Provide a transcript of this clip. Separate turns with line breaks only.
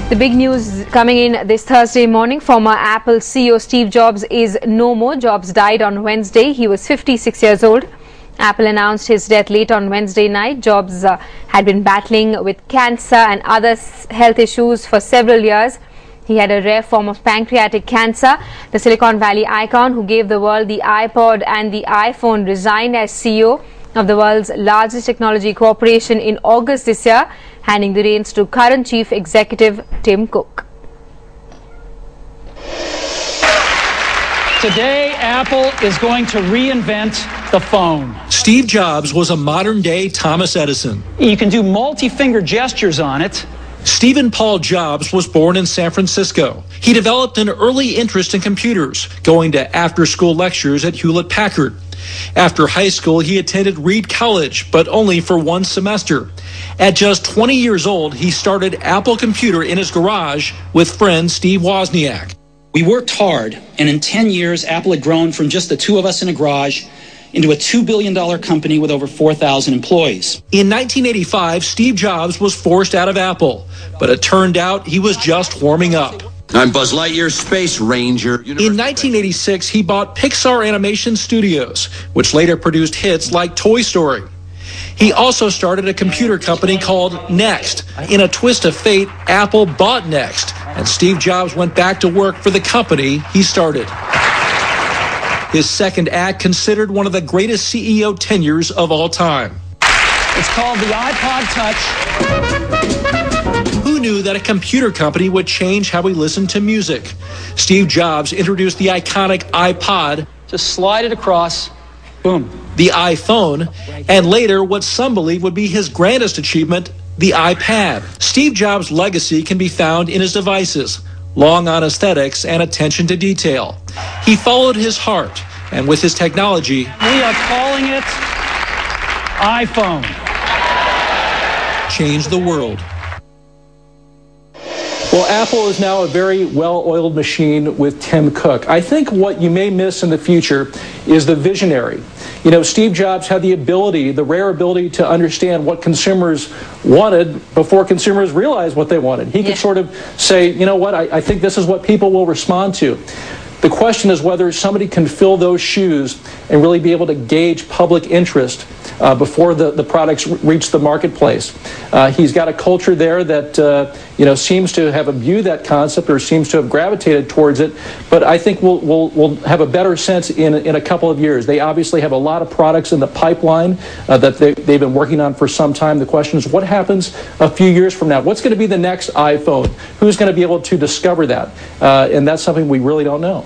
The big news coming in this Thursday morning. Former Apple CEO Steve Jobs is no more. Jobs died on Wednesday. He was 56 years old. Apple announced his death late on Wednesday night. Jobs had been battling with cancer and other health issues for several years. He had a rare form of pancreatic cancer. The Silicon Valley icon, who gave the world the iPod and the iPhone, resigned as CEO of the world's largest technology corporation in August this year, handing the reins to current chief executive Tim Cook.
Today, Apple is going to reinvent the phone.
Steve Jobs was a modern-day Thomas Edison.
You can do multi-finger gestures on it.
Stephen Paul Jobs was born in San Francisco. He developed an early interest in computers, going to after-school lectures at Hewlett-Packard. After high school, he attended Reed College, but only for one semester. At just 20 years old, he started Apple Computer in his garage with friend Steve Wozniak.
We worked hard, and in 10 years, Apple had grown from just the two of us in a garage into a $2 billion company with over 4,000 employees.
In 1985, Steve Jobs was forced out of Apple, but it turned out he was just warming up.
I'm Buzz Lightyear, Space Ranger.
In 1986, he bought Pixar Animation Studios, which later produced hits like Toy Story. He also started a computer company called Next. In a twist of fate, Apple bought Next, and Steve Jobs went back to work for the company he started. His second act considered one of the greatest CEO tenures of all time.
It's called the iPod Touch.
Who knew that a computer company would change how we listen to music? Steve Jobs introduced the iconic iPod.
Just slide it across, boom.
The iPhone, and later what some believe would be his grandest achievement, the iPad. Steve Jobs' legacy can be found in his devices, long on aesthetics and attention to detail. He followed his heart, and with his technology,
we are calling it iPhone.
Changed the world.
Well, Apple is now a very well-oiled machine with Tim Cook. I think what you may miss in the future is the visionary. You know, Steve Jobs had the ability, the rare ability, to understand what consumers wanted before consumers realized what they wanted. He could sort of say, you know what, I think this is what people will respond to. The question is whether somebody can fill those shoes and really be able to gauge public interest before the products reach the marketplace. He's got a culture there that seems to have imbued that concept or seems to have gravitated towards it. But I think we'll have a better sense in a couple of years. They obviously have a lot of products in the pipeline that they've been working on for some time. The question is what happens a few years from now? What's going to be the next iPhone? Who's going to be able to discover that? And that's something we really don't know.